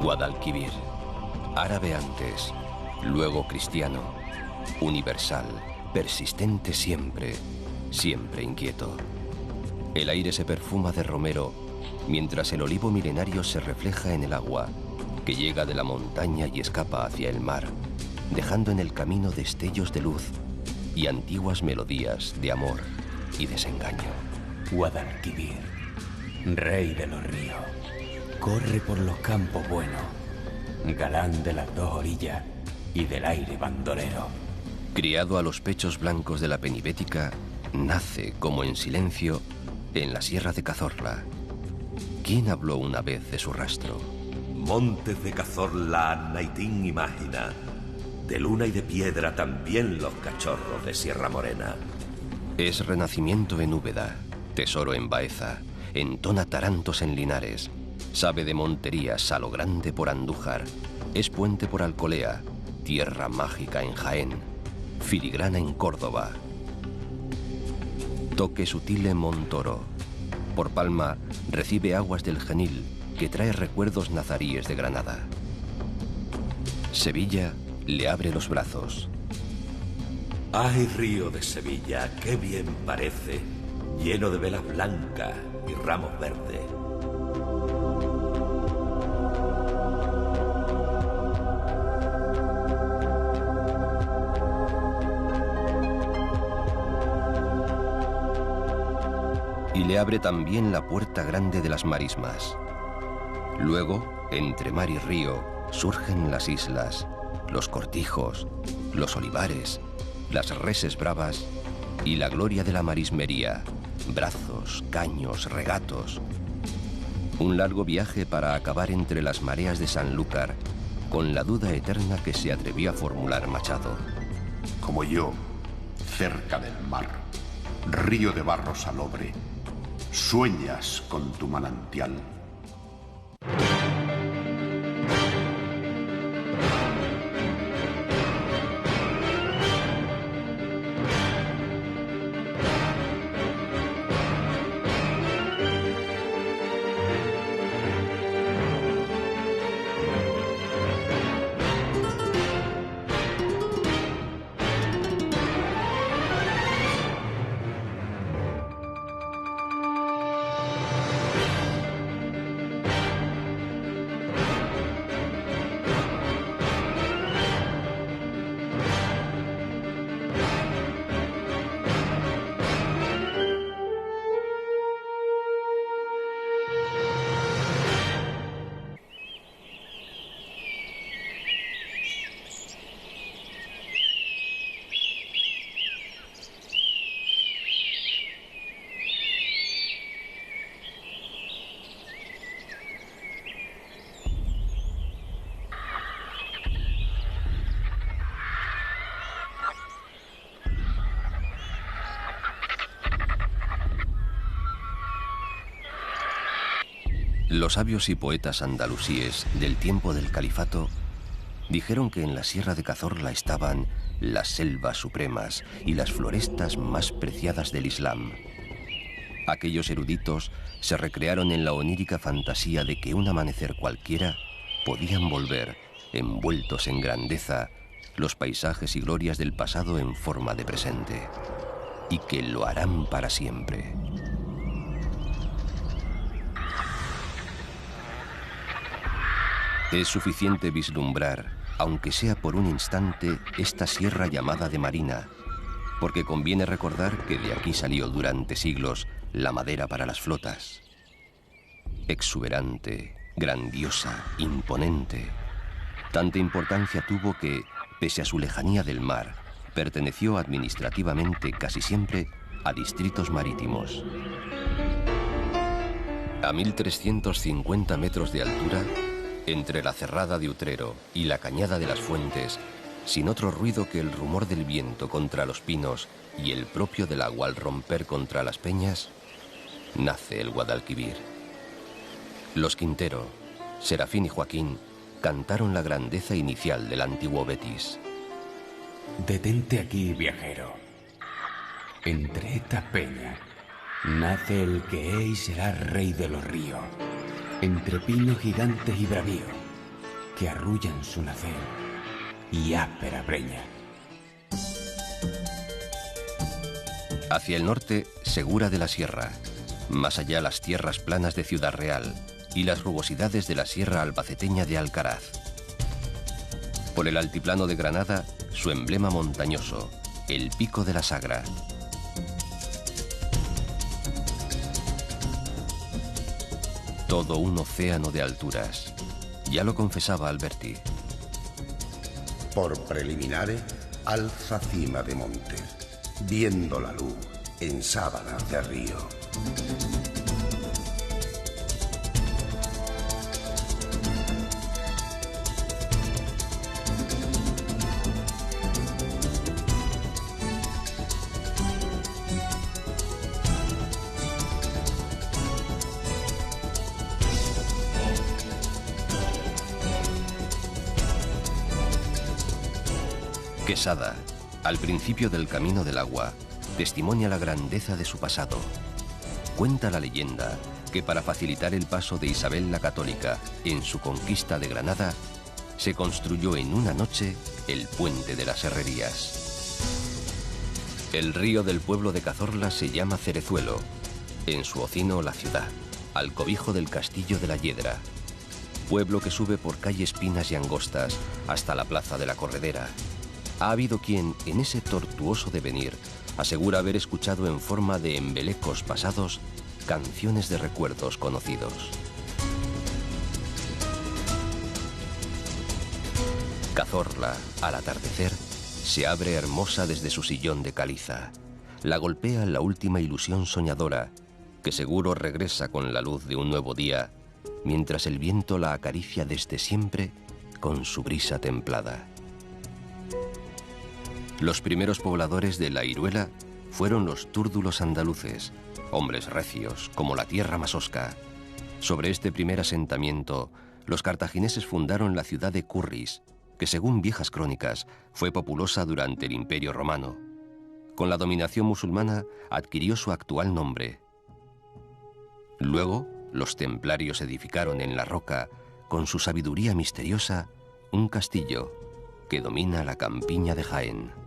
Guadalquivir, árabe antes, luego cristiano, universal, persistente siempre, siempre inquieto. El aire se perfuma de romero, mientras el olivo milenario se refleja en el agua, que llega de la montaña y escapa hacia el mar, dejando en el camino destellos de luz y antiguas melodías de amor y desengaño. Guadalquivir, rey de los ríos, corre por los campos buenos, galán de las dos orillas y del aire bandolero. Criado a los pechos blancos de la penibética, nace, como en silencio, en la sierra de Cazorla. ¿Quién habló una vez de su rastro? Montes de Cazorla, Naitín imagina. De luna y de piedra también los cachorros de Sierra Morena. Es renacimiento en Úbeda, tesoro en Baeza, entona tarantos en Linares, sabe de monterías a lo grande por Andújar, es puente por Alcolea, tierra mágica en Jaén, filigrana en Córdoba. Toque sutil en Montoro. Por Palma recibe aguas del Genil, que trae recuerdos nazaríes de Granada. Sevilla le abre los brazos. Ay, río de Sevilla, qué bien parece, lleno de velas blancas y ramos verdes. Y le abre también la puerta grande de las marismas. Luego, entre mar y río, surgen las islas, los cortijos, los olivares, las reses bravas y la gloria de la marismería, brazos, caños, regatos. Un largo viaje para acabar entre las mareas de Sanlúcar, con la duda eterna que se atrevió a formular Machado. Como yo, cerca del mar, río de barro salobre, sueñas con tu manantial. Los sabios y poetas andalusíes del tiempo del califato dijeron que en la sierra de Cazorla estaban las selvas supremas y las florestas más preciadas del Islam. Aquellos eruditos se recrearon en la onírica fantasía de que un amanecer cualquiera podían volver, envueltos en grandeza, los paisajes y glorias del pasado en forma de presente, y que lo harán para siempre. Es suficiente vislumbrar, aunque sea por un instante, esta sierra llamada de Marina, porque conviene recordar que de aquí salió durante siglos la madera para las flotas. Exuberante, grandiosa, imponente. Tanta importancia tuvo que, pese a su lejanía del mar, perteneció administrativamente casi siempre a distritos marítimos. A 1350 metros de altura, entre la cerrada de Utrero y la cañada de las Fuentes, sin otro ruido que el rumor del viento contra los pinos y el propio del agua al romper contra las peñas, nace el Guadalquivir. Los Quintero, Serafín y Joaquín, cantaron la grandeza inicial del antiguo Betis. Detente aquí, viajero. Entre estas peñas nace el que es y será rey de los ríos. Entre pinos gigantes y bravíos, que arrullan su nacer y áspera breña. Hacia el norte, Segura de la Sierra. Más allá, las tierras planas de Ciudad Real y las rugosidades de la sierra albaceteña de Alcaraz. Por el altiplano de Granada, su emblema montañoso, el Pico de la Sagra. Todo un océano de alturas. Ya lo confesaba Alberti. Por preliminares, alza cima de montes, viendo la luz en sábanas de río. Quesada, al principio del Camino del Agua, testimonia la grandeza de su pasado. Cuenta la leyenda que para facilitar el paso de Isabel la Católica en su conquista de Granada, se construyó en una noche el Puente de las Herrerías. El río del pueblo de Cazorla se llama Cerezuelo, en su ocino la ciudad, al cobijo del castillo de la Hiedra, pueblo que sube por calles pinas y angostas hasta la plaza de la Corredera. Ha habido quien, en ese tortuoso devenir, asegura haber escuchado en forma de embelecos pasados canciones de recuerdos conocidos. Cazorla, al atardecer, se abre hermosa desde su sillón de caliza. La golpea la última ilusión soñadora, que seguro regresa con la luz de un nuevo día, mientras el viento la acaricia desde siempre con su brisa templada. Los primeros pobladores de La Iruela fueron los túrdulos andaluces, hombres recios como la tierra masosca. Sobre este primer asentamiento, los cartagineses fundaron la ciudad de Curris, que según viejas crónicas fue populosa durante el Imperio Romano. Con la dominación musulmana adquirió su actual nombre. Luego, los templarios edificaron en la roca, con su sabiduría misteriosa, un castillo que domina la campiña de Jaén.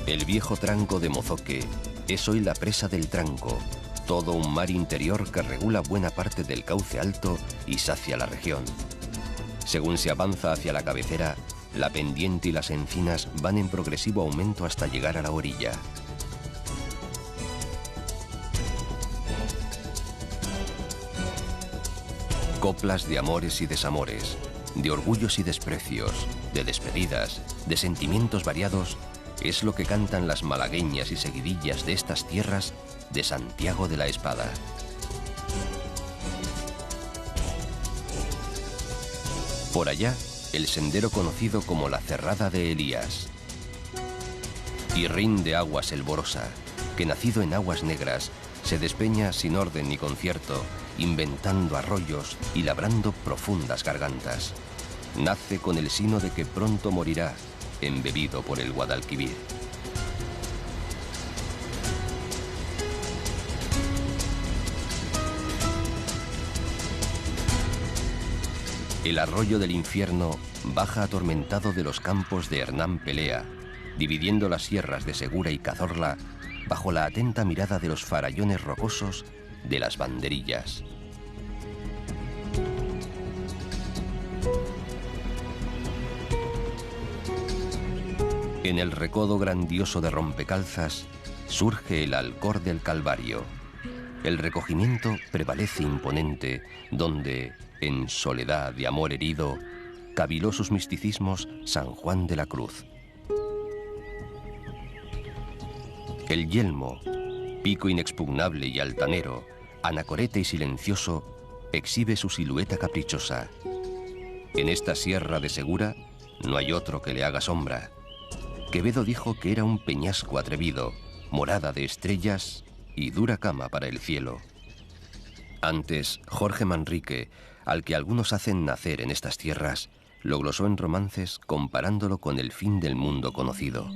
El viejo tranco de Mozoque es hoy la presa del Tranco, todo un mar interior que regula buena parte del cauce alto y sacia la región. Según se avanza hacia la cabecera, la pendiente y las encinas van en progresivo aumento hasta llegar a la orilla. Coplas de amores y desamores, de orgullos y desprecios, de despedidas, de sentimientos variados, es lo que cantan las malagueñas y seguidillas de estas tierras de Santiago de la Espada. Por allá, el sendero conocido como la Cerrada de Elías. Y rinde aguas Elborosa, que nacido en aguas negras, se despeña sin orden ni concierto, inventando arroyos y labrando profundas gargantas. Nace con el sino de que pronto morirá, embebido por el Guadalquivir. El arroyo del infierno baja atormentado de los campos de Hernán Pelea, dividiendo las sierras de Segura y Cazorla bajo la atenta mirada de los farallones rocosos de las banderillas. En el recodo grandioso de Rompecalzas surge el Alcor del Calvario. El recogimiento prevalece imponente, donde, en soledad de amor herido, caviló sus misticismos San Juan de la Cruz. El yelmo, pico inexpugnable y altanero, anacorete y silencioso, exhibe su silueta caprichosa. En esta sierra de Segura no hay otro que le haga sombra. Quevedo dijo que era un peñasco atrevido, morada de estrellas y dura cama para el cielo. Antes, Jorge Manrique, al que algunos hacen nacer en estas tierras, lo glosó en romances comparándolo con el fin del mundo conocido.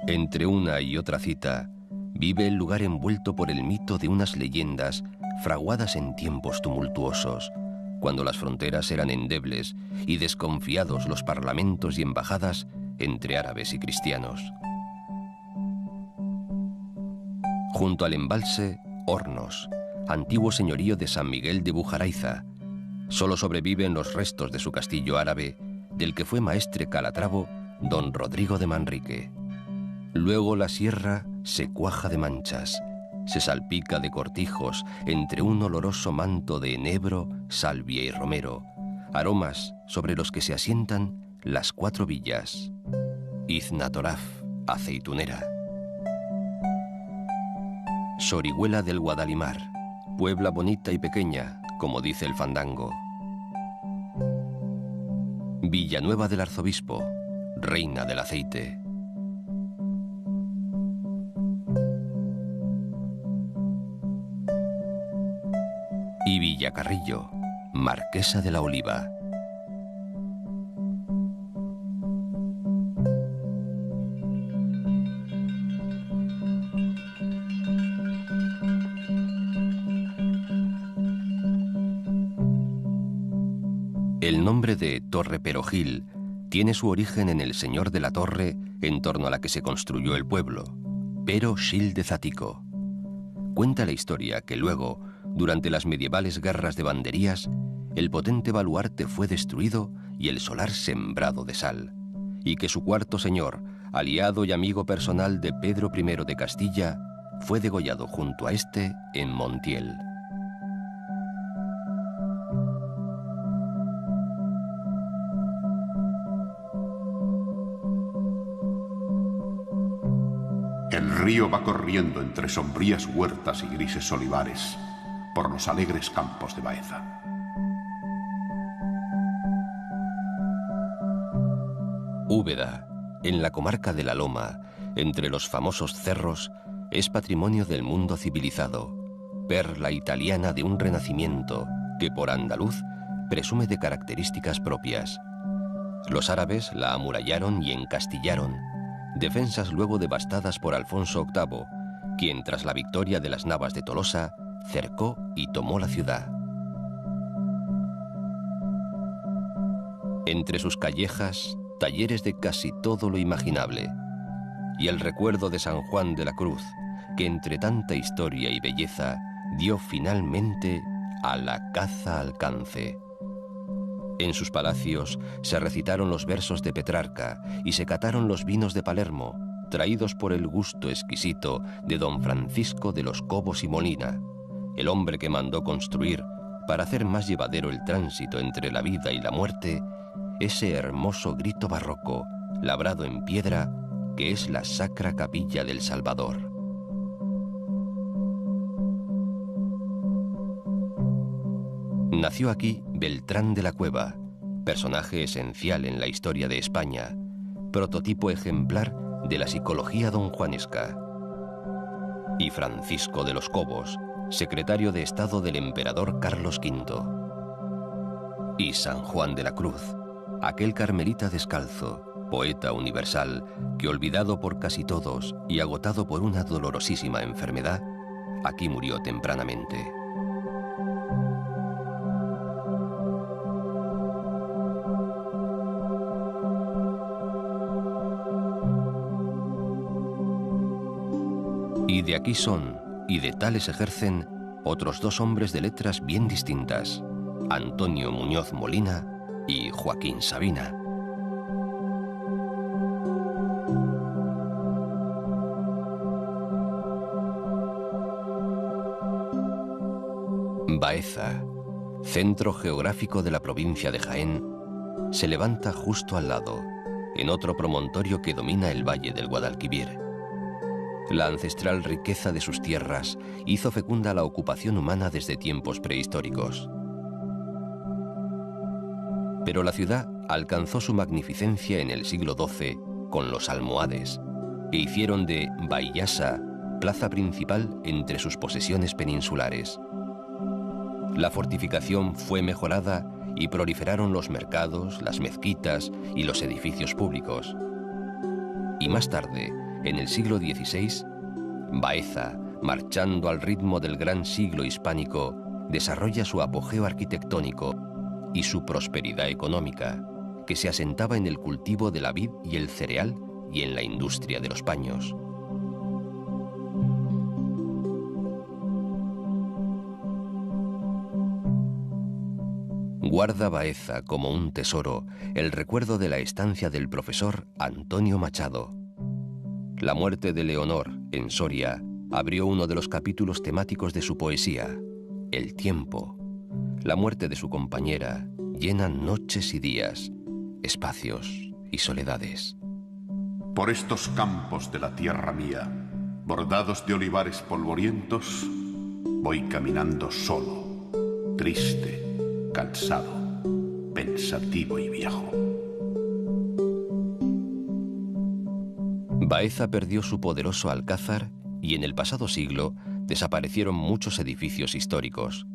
Entre una y otra cita, vive el lugar envuelto por el mito de unas leyendas fraguadas en tiempos tumultuosos, cuando las fronteras eran endebles y desconfiados los parlamentos y embajadas entre árabes y cristianos. Junto al embalse, Hornos, antiguo señorío de San Miguel de Bujaraiza. Solo sobreviven los restos de su castillo árabe, del que fue maestre calatravo don Rodrigo de Manrique. Luego la sierra se cuaja de manchas, se salpica de cortijos entre un oloroso manto de enebro, salvia y romero, aromas sobre los que se asientan las 4 villas. Iznatoraf, aceitunera. Sorihuela del Guadalimar, Puebla bonita y pequeña, como dice el fandango. Villanueva del Arzobispo, reina del aceite. Y Villacarrillo, marquesa de la Oliva. El nombre de Torre Perogil tiene su origen en el señor de la torre en torno a la que se construyó el pueblo, Pero Gil de Zático. Cuenta la historia que luego, durante las medievales guerras de banderías, el potente baluarte fue destruido y el solar sembrado de sal, y que su cuarto señor, aliado y amigo personal de Pedro I de Castilla, fue degollado junto a este en Montiel. El río va corriendo entre sombrías huertas y grises olivares por los alegres campos de Baeza. Úbeda, en la comarca de la Loma, entre los famosos cerros, es patrimonio del mundo civilizado, perla italiana de un renacimiento que por andaluz presume de características propias. Los árabes la amurallaron y encastillaron, defensas luego devastadas por Alfonso VIII, quien tras la victoria de las Navas de Tolosa cercó y tomó la ciudad. Entre sus callejas, talleres de casi todo lo imaginable, y el recuerdo de San Juan de la Cruz, que entre tanta historia y belleza dio finalmente a la caza alcance. En sus palacios se recitaron los versos de Petrarca y se cataron los vinos de Palermo, traídos por el gusto exquisito de don Francisco de los Cobos y Molina, el hombre que mandó construir, para hacer más llevadero el tránsito entre la vida y la muerte, ese hermoso grito barroco, labrado en piedra, que es la Sacra Capilla del Salvador. Nació aquí Beltrán de la Cueva, personaje esencial en la historia de España, prototipo ejemplar de la psicología donjuanesca. Y Francisco de los Cobos, secretario de Estado del emperador Carlos V. Y San Juan de la Cruz, aquel carmelita descalzo, poeta universal, que olvidado por casi todos y agotado por una dolorosísima enfermedad, aquí murió tempranamente. Y de aquí son, y de tales ejercen, otros 2 hombres de letras bien distintas, Antonio Muñoz Molina y Joaquín Sabina. Baeza, centro geográfico de la provincia de Jaén, se levanta justo al lado, en otro promontorio que domina el valle del Guadalquivir. La ancestral riqueza de sus tierras hizo fecunda la ocupación humana desde tiempos prehistóricos. Pero la ciudad alcanzó su magnificencia en el siglo XII con los almohades, que hicieron de Baiyasa plaza principal entre sus posesiones peninsulares. La fortificación fue mejorada y proliferaron los mercados, las mezquitas y los edificios públicos. Y más tarde, en el siglo XVI, Baeza, marchando al ritmo del gran siglo hispánico, desarrolla su apogeo arquitectónico y su prosperidad económica, que se asentaba en el cultivo de la vid y el cereal y en la industria de los paños. Guarda Baeza como un tesoro el recuerdo de la estancia del profesor Antonio Machado. La muerte de Leonor, en Soria, abrió uno de los capítulos temáticos de su poesía, el tiempo. La muerte de su compañera llena noches y días, espacios y soledades. Por estos campos de la tierra mía, bordados de olivares polvorientos, voy caminando solo, triste, cansado, pensativo y viejo. Baeza perdió su poderoso alcázar y en el pasado siglo desaparecieron muchos edificios históricos.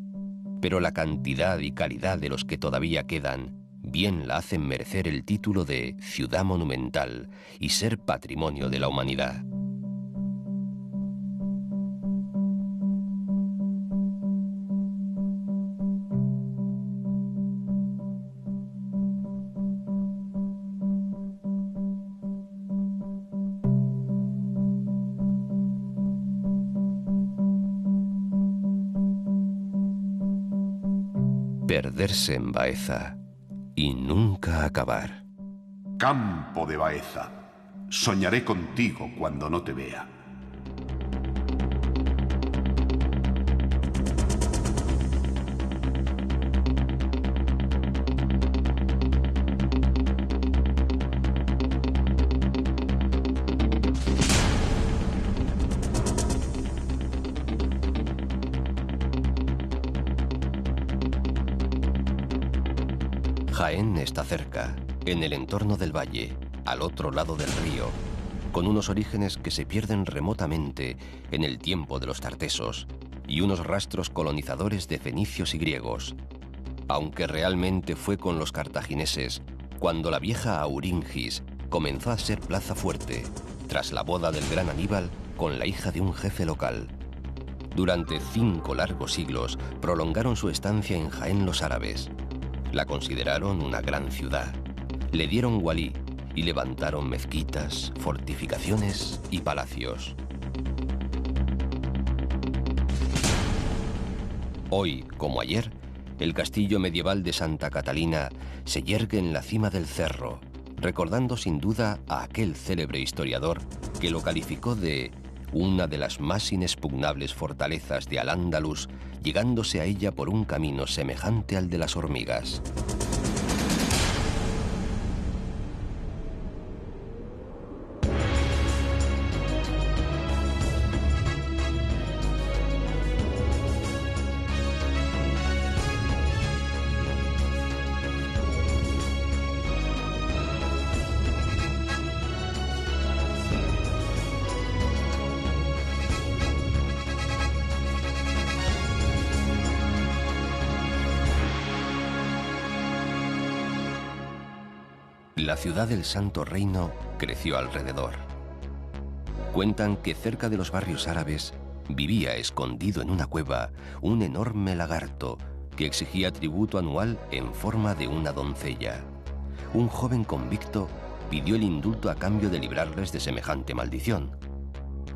Pero la cantidad y calidad de los que todavía quedan bien la hacen merecer el título de ciudad monumental y ser patrimonio de la humanidad. Perderse en Baeza y nunca acabar. Campo de Baeza, soñaré contigo cuando no te vea. Jaén está cerca, en el entorno del valle, al otro lado del río, con unos orígenes que se pierden remotamente en el tiempo de los tartesos y unos rastros colonizadores de fenicios y griegos, aunque realmente fue con los cartagineses cuando la vieja Auringis comenzó a ser plaza fuerte, tras la boda del gran Aníbal con la hija de un jefe local. Durante 5 largos siglos prolongaron su estancia en Jaén los árabes. La consideraron una gran ciudad, le dieron walí y levantaron mezquitas, fortificaciones y palacios. Hoy, como ayer, el castillo medieval de Santa Catalina se yergue en la cima del cerro, recordando sin duda a aquel célebre historiador que lo calificó de una de las más inexpugnables fortalezas de Al-Ándalus, llegándose a ella por un camino semejante al de las hormigas. La ciudad del Santo Reino creció alrededor. Cuentan que cerca de los barrios árabes vivía escondido en una cueva un enorme lagarto que exigía tributo anual en forma de una doncella. Un joven convicto pidió el indulto a cambio de librarles de semejante maldición.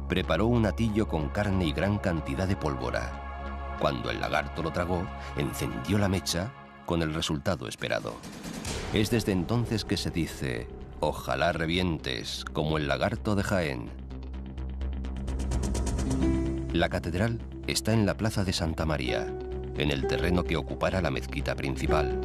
Preparó un hatillo con carne y gran cantidad de pólvora. Cuando el lagarto lo tragó, encendió la mecha con el resultado esperado. Es desde entonces que se dice, ojalá revientes como el lagarto de Jaén. La catedral está en la plaza de Santa María, en el terreno que ocupara la mezquita principal.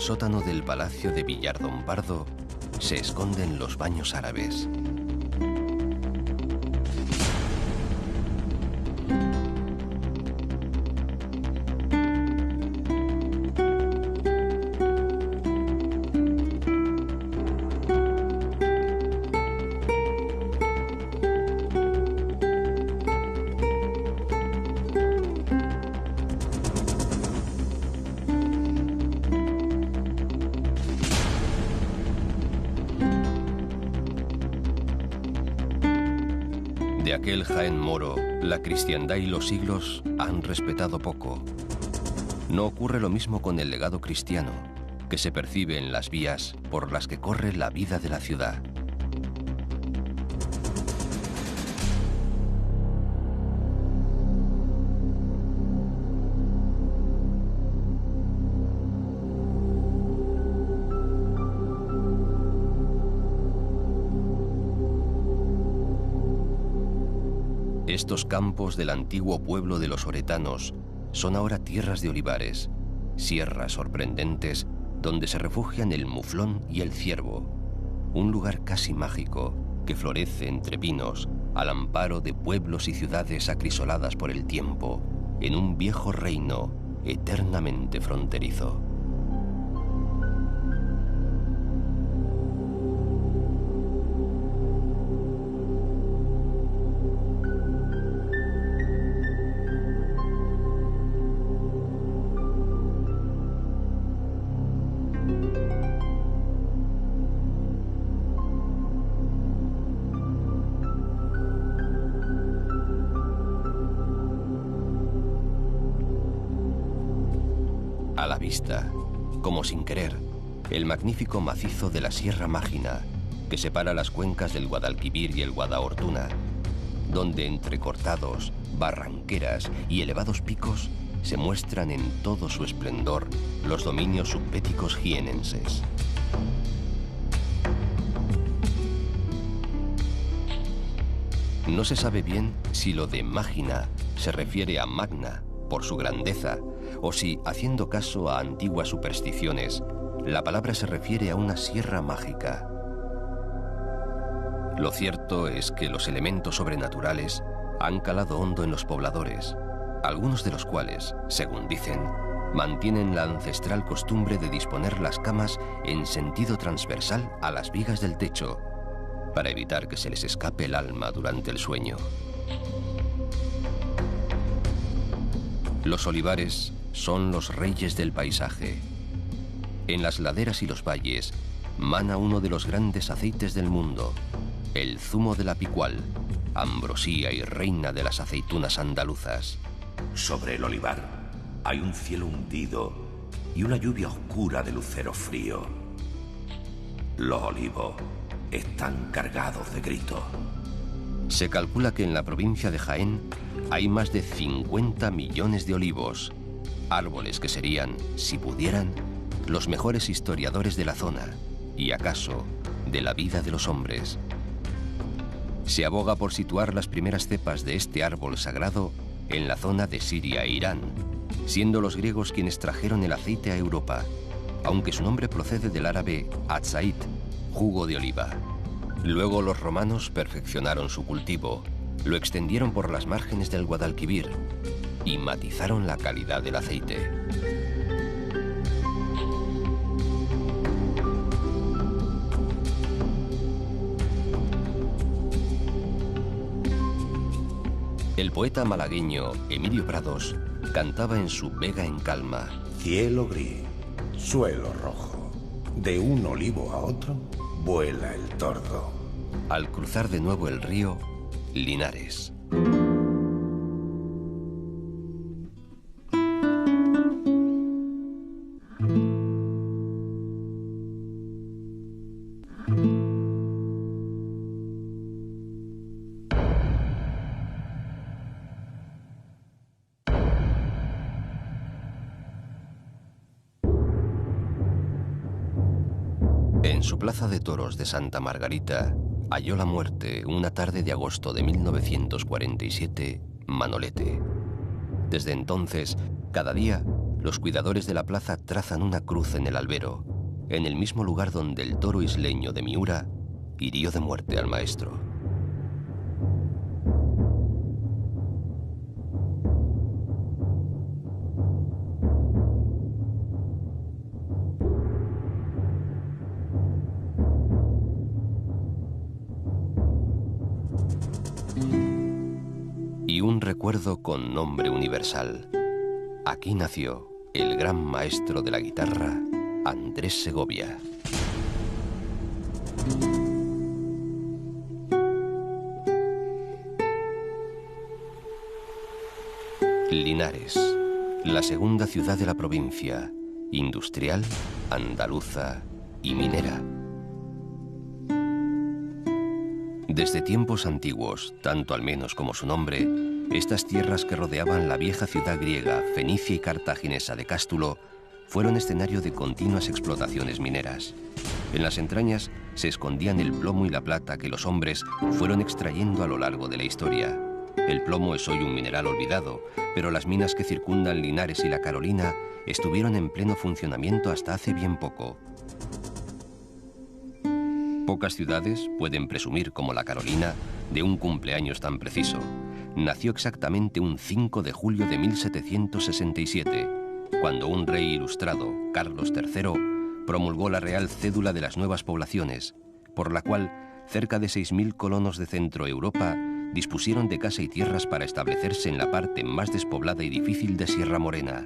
el sótano del Palacio de Villardón Pardo se esconden los baños árabes. De aquel Jaén moro, la cristiandad y los siglos han respetado poco. No ocurre lo mismo con el legado cristiano, que se percibe en las vías por las que corre la vida de la ciudad. Estos campos del antiguo pueblo de los oretanos son ahora tierras de olivares, sierras sorprendentes donde se refugian el muflón y el ciervo, un lugar casi mágico que florece entre pinos al amparo de pueblos y ciudades acrisoladas por el tiempo, en un viejo reino eternamente fronterizo. A la vista, como sin querer, el magnífico macizo de la Sierra Mágina que separa las cuencas del Guadalquivir y el Guadahortuna, donde entre cortados, barranqueras y elevados picos se muestran en todo su esplendor los dominios subbéticos jienenses. No se sabe bien si lo de Mágina se refiere a Magna por su grandeza, o si, haciendo caso a antiguas supersticiones, la palabra se refiere a una sierra mágica. Lo cierto es que los elementos sobrenaturales han calado hondo en los pobladores, algunos de los cuales, según dicen, mantienen la ancestral costumbre de disponer las camas en sentido transversal a las vigas del techo, para evitar que se les escape el alma durante el sueño. Los olivares son los reyes del paisaje. En las laderas y los valles mana uno de los grandes aceites del mundo, el zumo de la picual, ambrosía y reina de las aceitunas andaluzas. Sobre el olivar hay un cielo hundido y una lluvia oscura de lucero frío. Los olivos están cargados de grito. Se calcula que en la provincia de Jaén hay más de 50 millones de olivos, árboles que serían, si pudieran, los mejores historiadores de la zona y, acaso, de la vida de los hombres. Se aboga por situar las primeras cepas de este árbol sagrado en la zona de Siria e Irán, siendo los griegos quienes trajeron el aceite a Europa, aunque su nombre procede del árabe atzait, jugo de oliva. Luego los romanos perfeccionaron su cultivo, lo extendieron por las márgenes del Guadalquivir y matizaron la calidad del aceite. El poeta malagueño Emilio Prados cantaba en su Vega en Calma: cielo gris, suelo rojo, de un olivo a otro vuela el tordo. Al cruzar de nuevo el río Linares. En su plaza de toros de Santa Margarita halló la muerte una tarde de agosto de 1947 Manolete. Desde entonces, cada día, los cuidadores de la plaza trazan una cruz en el albero, en el mismo lugar donde el toro isleño de Miura hirió de muerte al maestro. Y un recuerdo con nombre universal. Aquí nació el gran maestro de la guitarra, Andrés Segovia. Linares, la segunda ciudad de la provincia, industrial, andaluza y minera. Desde tiempos antiguos, tanto al menos como su nombre, estas tierras que rodeaban la vieja ciudad griega, fenicia y cartaginesa de Cástulo fueron escenario de continuas explotaciones mineras. En las entrañas se escondían el plomo y la plata que los hombres fueron extrayendo a lo largo de la historia. El plomo es hoy un mineral olvidado, pero las minas que circundan Linares y la Carolina estuvieron en pleno funcionamiento hasta hace bien poco. Pocas ciudades pueden presumir, como la Carolina, de un cumpleaños tan preciso. Nació exactamente un 5 de julio de 1767, cuando un rey ilustrado, Carlos III, promulgó la Real Cédula de las Nuevas Poblaciones, por la cual cerca de 6.000 colonos de Centro Europa dispusieron de casa y tierras para establecerse en la parte más despoblada y difícil de Sierra Morena.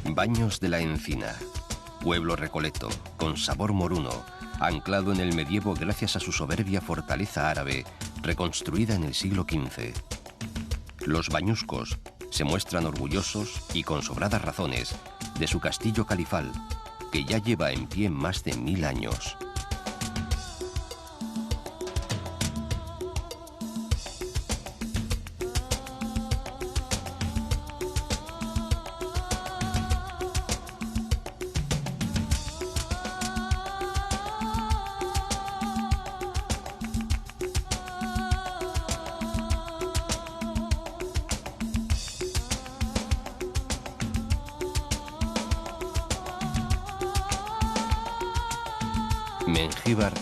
Baños de la Encina, pueblo recoleto, con sabor moruno, anclado en el medievo gracias a su soberbia fortaleza árabe, reconstruida en el siglo XV. Los bañuscos se muestran orgullosos y con sobradas razones de su castillo califal, que ya lleva en pie más de 1000 años. Mengíbar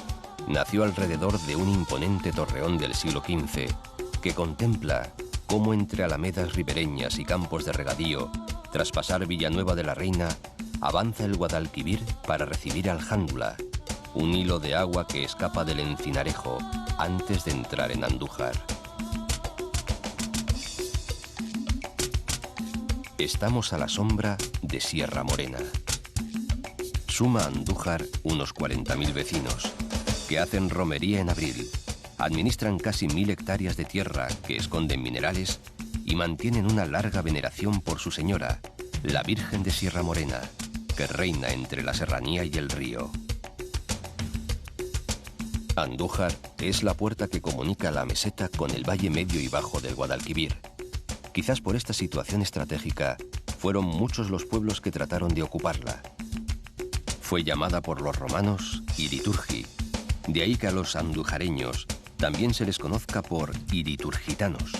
nació alrededor de un imponente torreón del siglo XV que contempla cómo entre alamedas ribereñas y campos de regadío, tras pasar Villanueva de la Reina, avanza el Guadalquivir para recibir al Jándula, un hilo de agua que escapa del Encinarejo antes de entrar en Andújar. Estamos a la sombra de Sierra Morena. Suma Andújar unos 40.000 vecinos, que hacen romería en abril, administran casi 1000 hectáreas de tierra que esconden minerales y mantienen una larga veneración por su señora, la Virgen de Sierra Morena, que reina entre la serranía y el río. Andújar es la puerta que comunica la meseta con el valle medio y bajo del Guadalquivir. Quizás por esta situación estratégica, fueron muchos los pueblos que trataron de ocuparla. Fue llamada por los romanos Iriturgi, de ahí que a los andujareños también se les conozca por iriturgitanos.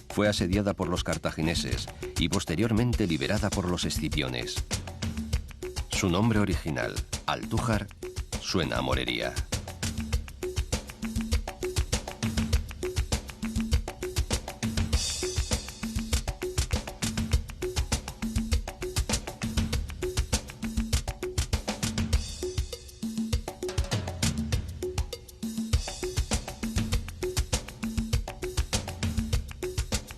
Fue asediada por los cartagineses y posteriormente liberada por los escipiones. Su nombre original, Altújar, suena a morería.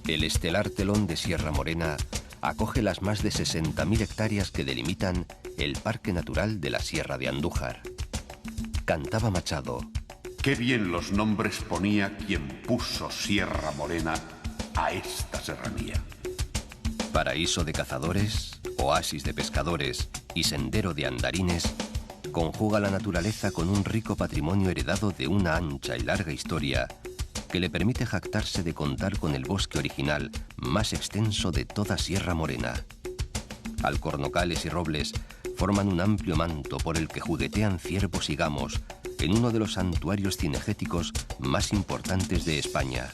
El estelar telón de Sierra Morena acoge las más de 60.000 hectáreas que delimitan el Parque Natural de la Sierra de Andújar. Cantaba Machado: qué bien los nombres ponía quien puso Sierra Morena a esta serranía. Paraíso de cazadores, oasis de pescadores y sendero de andarines, conjuga la naturaleza con un rico patrimonio heredado de una ancha y larga historia que le permite jactarse de contar con el bosque original más extenso de toda Sierra Morena. Alcornocales y robles forman un amplio manto por el que juguetean ciervos y gamos, en uno de los santuarios cinegéticos más importantes de España.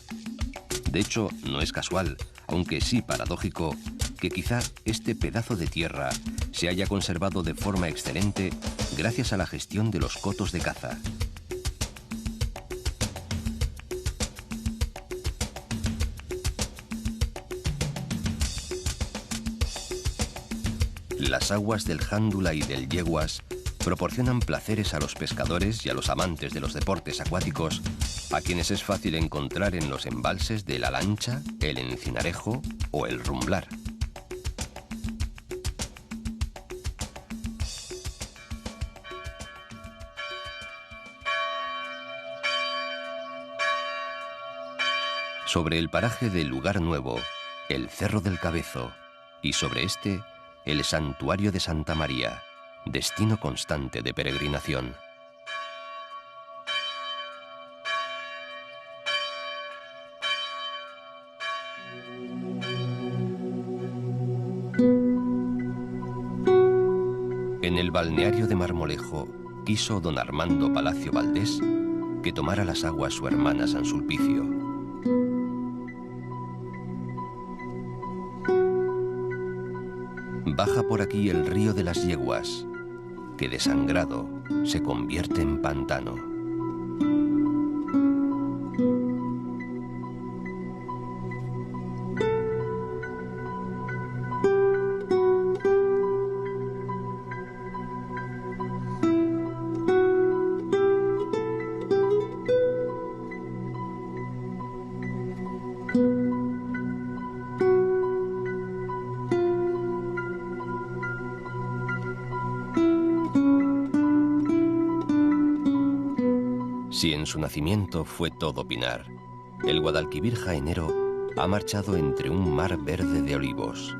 De hecho, no es casual, aunque sí paradójico, que quizá este pedazo de tierra se haya conservado de forma excelente gracias a la gestión de los cotos de caza. Las aguas del Jándula y del Yeguas proporcionan placeres a los pescadores y a los amantes de los deportes acuáticos, a quienes es fácil encontrar en los embalses de La Lancha, el Encinarejo o el Rumblar. Sobre el paraje del Lugar Nuevo, el Cerro del Cabezo, y sobre este, el Santuario de Santa María, destino constante de peregrinación. En el balneario de Marmolejo quiso don Armando Palacio Valdés que tomara las aguas su hermana San Sulpicio. Baja por aquí el río de las Yeguas, que desangrado se convierte en pantano. Si en su nacimiento fue todo pinar, el Guadalquivir jaenero ha marchado entre un mar verde de olivos.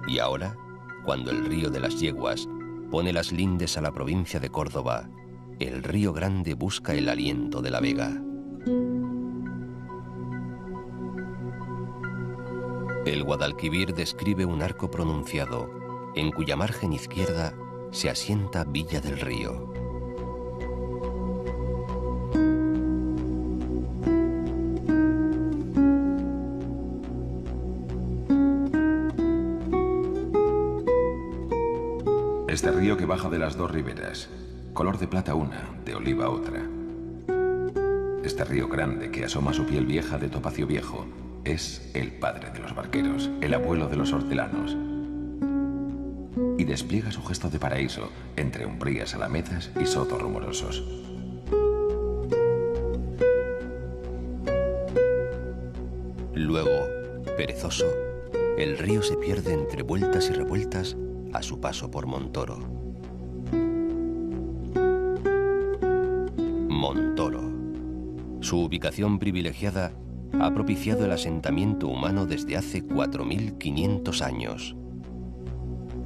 Y ahora, cuando el río de las Yeguas pone las lindes a la provincia de Córdoba, el río Grande busca el aliento de la Vega. El Guadalquivir describe un arco pronunciado, en cuya margen izquierda se asienta Villa del Río. Este río que baja de las dos riberas, color de plata una, de oliva otra. Este río grande que asoma su piel vieja de topacio viejo es el padre de los barqueros, el abuelo de los hortelanos. Y despliega su gesto de paraíso entre umbrías alamedas y sotos rumorosos. Luego, perezoso, el río se pierde entre vueltas y revueltas a su paso por Montoro. Montoro. Su ubicación privilegiada ha propiciado el asentamiento humano desde hace 4.500 años.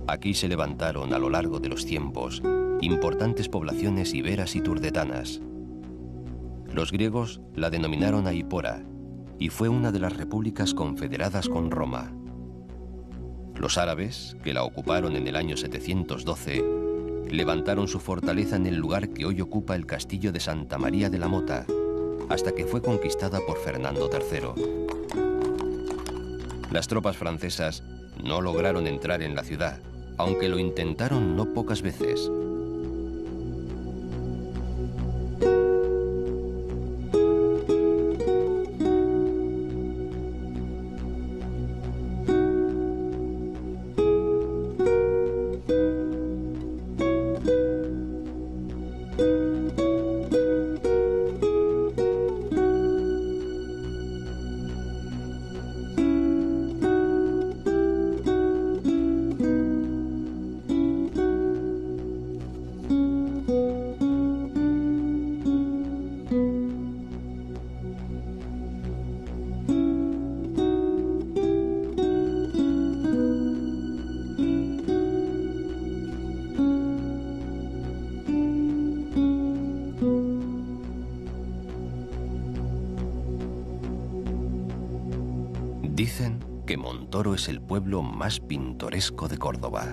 Aquí se levantaron a lo largo de los tiempos importantes poblaciones iberas y turdetanas. Los griegos la denominaron Aipora y fue una de las repúblicas confederadas con Roma. Los árabes, que la ocuparon en el año 712, levantaron su fortaleza en el lugar que hoy ocupa el castillo de Santa María de la Mota, hasta que fue conquistada por Fernando III. Las tropas francesas no lograron entrar en la ciudad, aunque lo intentaron no pocas veces. Dicen que Montoro es el pueblo más pintoresco de Córdoba.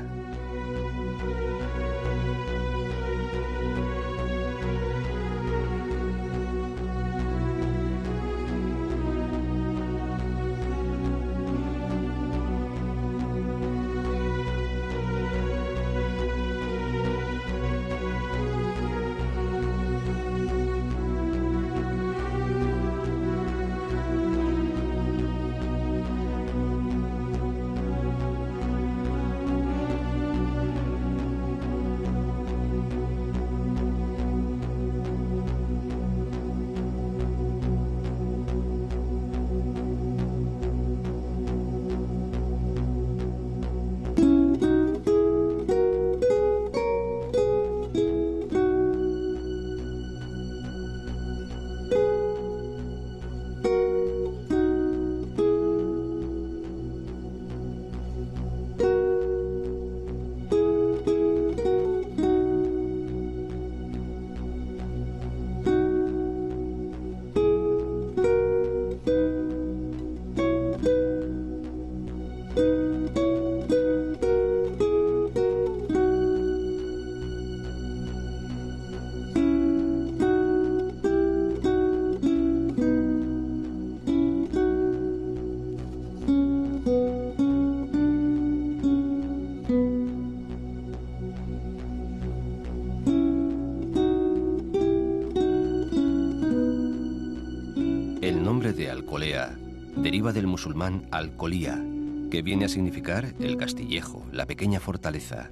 Alcolea deriva del musulmán Alcolía, que viene a significar el castillejo, la pequeña fortaleza.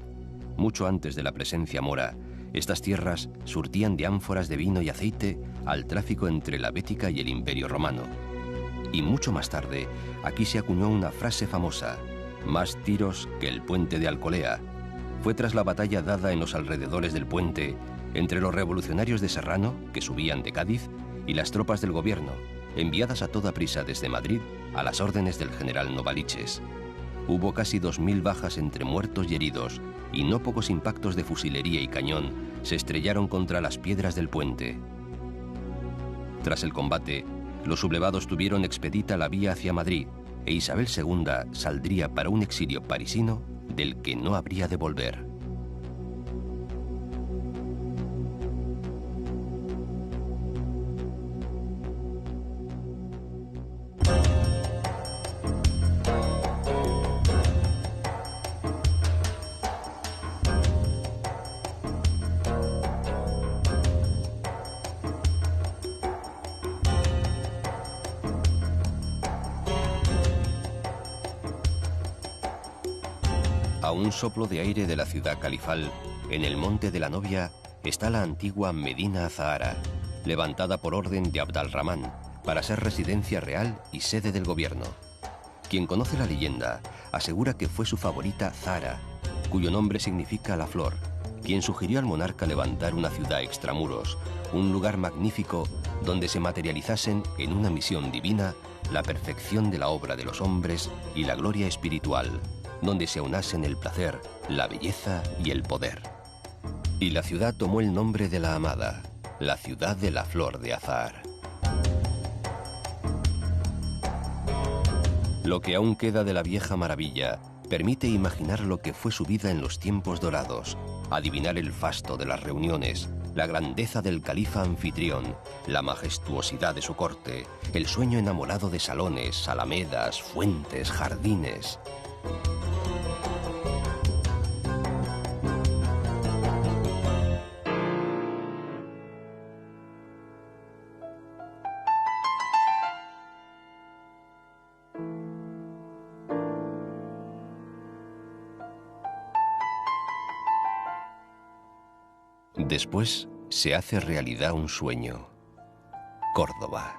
Mucho antes de la presencia mora, estas tierras surtían de ánforas de vino y aceite al tráfico entre la Bética y el Imperio Romano. Y mucho más tarde, aquí se acuñó una frase famosa: más tiros que el puente de Alcolea. Fue tras la batalla dada en los alrededores del puente entre los revolucionarios de Serrano, que subían de Cádiz, y las tropas del gobierno, enviadas a toda prisa desde Madrid a las órdenes del general Novaliches. Hubo casi 2000 bajas entre muertos y heridos, y no pocos impactos de fusilería y cañón se estrellaron contra las piedras del puente. Tras el combate, los sublevados tuvieron expedita la vía hacia Madrid, e Isabel II saldría para un exilio parisino del que no habría de volver. A un soplo de aire de la ciudad califal, en el monte de la Novia, está la antigua Medina Azahara, levantada por orden de Abd al-Rahman para ser residencia real y sede del gobierno. Quien conoce la leyenda asegura que fue su favorita Zahra, cuyo nombre significa la flor, quien sugirió al monarca levantar una ciudad extramuros, un lugar magnífico donde se materializasen en una misión divina la perfección de la obra de los hombres y la gloria espiritual, donde se aunasen el placer, la belleza y el poder. Y la ciudad tomó el nombre de la amada, la ciudad de la flor de azahar. Lo que aún queda de la vieja maravilla permite imaginar lo que fue su vida en los tiempos dorados, adivinar el fasto de las reuniones, la grandeza del califa anfitrión, la majestuosidad de su corte, el sueño enamorado de salones, alamedas, fuentes, jardines. Después se hace realidad un sueño. Córdoba.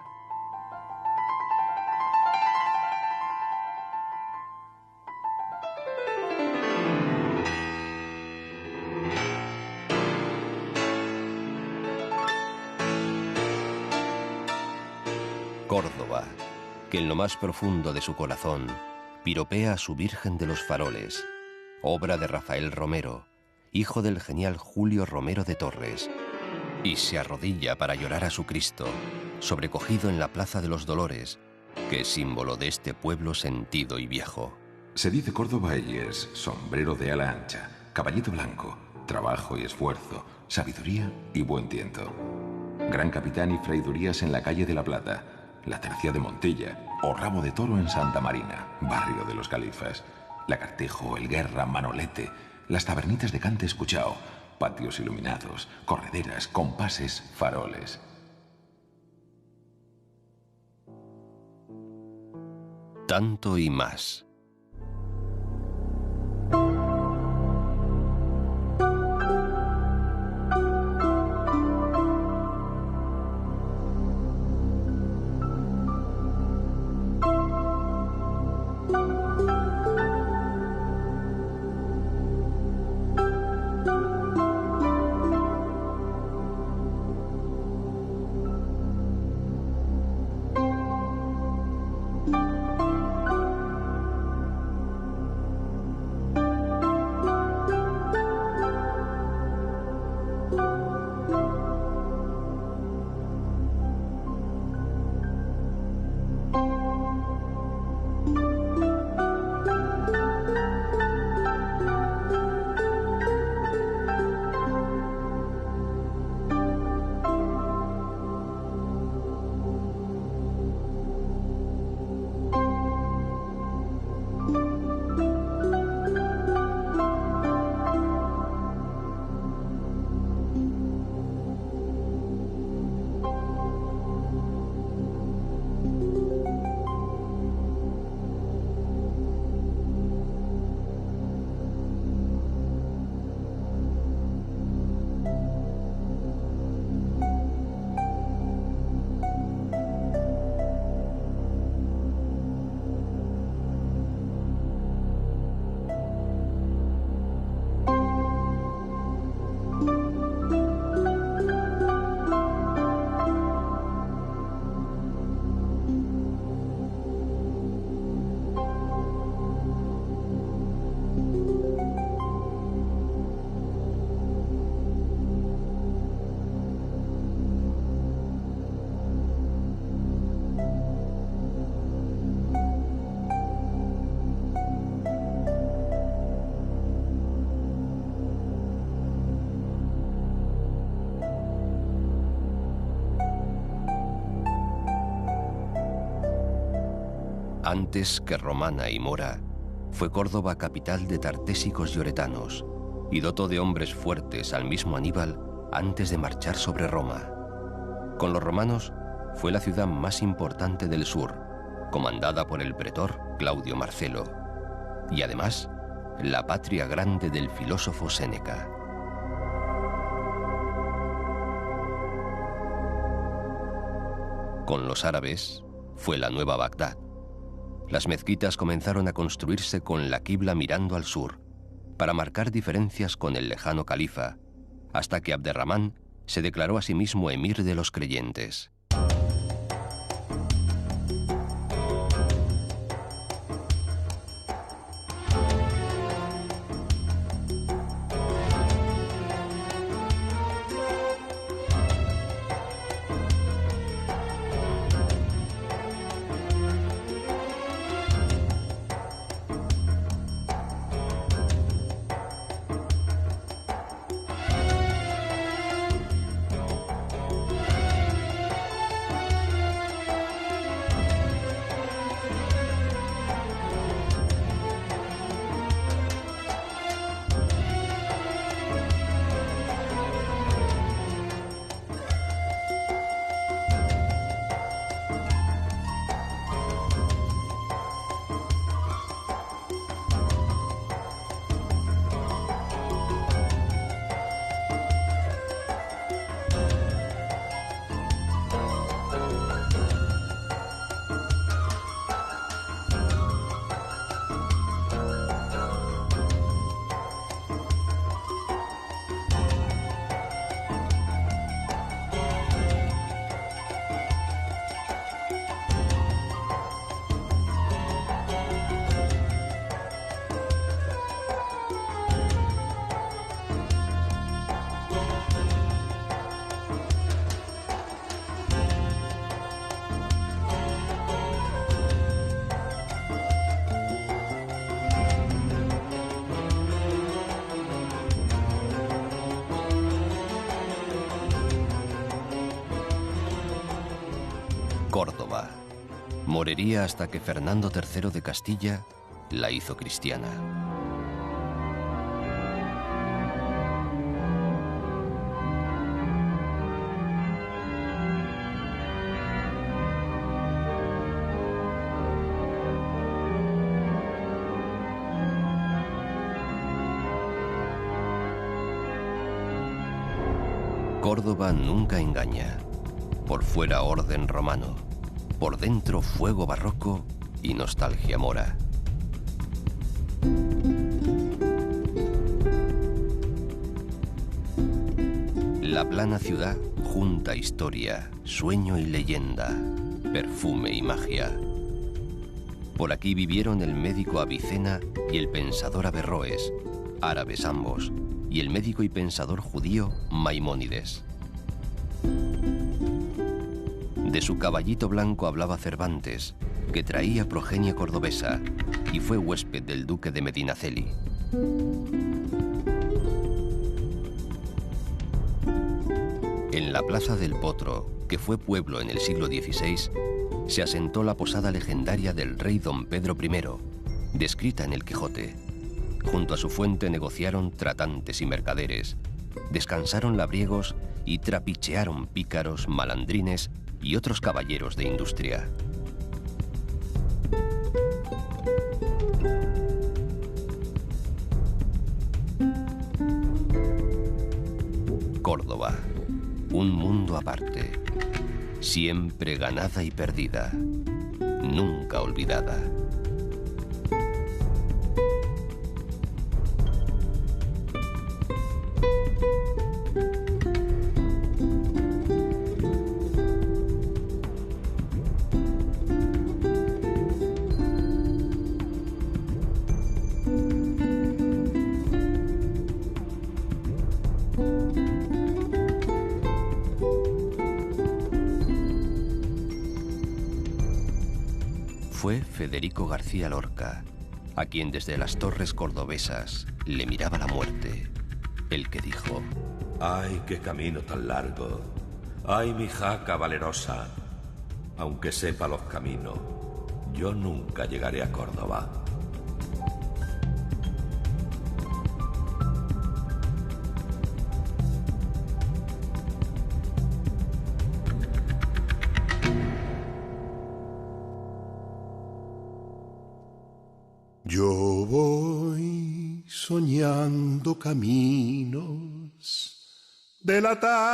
Córdoba, que en lo más profundo de su corazón piropea a su Virgen de los Faroles, obra de Rafael Romero, hijo del genial Julio Romero de Torres, y se arrodilla para llorar a su Cristo, sobrecogido en la Plaza de los Dolores, que es símbolo de este pueblo sentido y viejo. Se dice Córdoba y es sombrero de ala ancha, caballito blanco, trabajo y esfuerzo, sabiduría y buen tiento. Gran capitán y fraidurías en la calle de la Plata, la Tercia de Montilla o Rabo de Toro en Santa Marina, barrio de los Califas, Lagartejo, El Guerra, Manolete, las tabernitas de Cante Escuchao, patios iluminados, correderas, compases, faroles. Tanto y más. Antes que romana y mora, fue Córdoba capital de tartésicos y oretanos, y dotó de hombres fuertes al mismo Aníbal antes de marchar sobre Roma. Con los romanos fue la ciudad más importante del sur, comandada por el pretor Claudio Marcelo, y además la patria grande del filósofo Séneca. Con los árabes fue la nueva Bagdad. Las mezquitas comenzaron a construirse con la quibla mirando al sur, para marcar diferencias con el lejano califa, hasta que Abderramán se declaró a sí mismo emir de los creyentes. Córdoba. Moriría hasta que Fernando III de Castilla la hizo cristiana. Córdoba nunca engaña. Por fuera orden romano, por dentro fuego barroco y nostalgia mora. La plana ciudad junta historia, sueño y leyenda, perfume y magia. Por aquí vivieron el médico Avicena y el pensador Averroes, árabes ambos, y el médico y pensador judío Maimónides. De su caballito blanco hablaba Cervantes, que traía progenie cordobesa y fue huésped del duque de Medinaceli. En la plaza del Potro, que fue pueblo en el siglo XVI, se asentó la posada legendaria del rey don Pedro I, descrita en el Quijote. Junto a su fuente negociaron tratantes y mercaderes, descansaron labriegos y trapichearon pícaros, malandrines y otros caballeros de industria. Córdoba, un mundo aparte, siempre ganada y perdida, nunca olvidada. Fue Federico García Lorca, a quien desde las torres cordobesas le miraba la muerte, el que dijo: ¡Ay, qué camino tan largo! ¡Ay, mi jaca valerosa! Aunque sepa los caminos, Yo nunca llegaré a Córdoba. Yo voy soñando caminos de la tarde.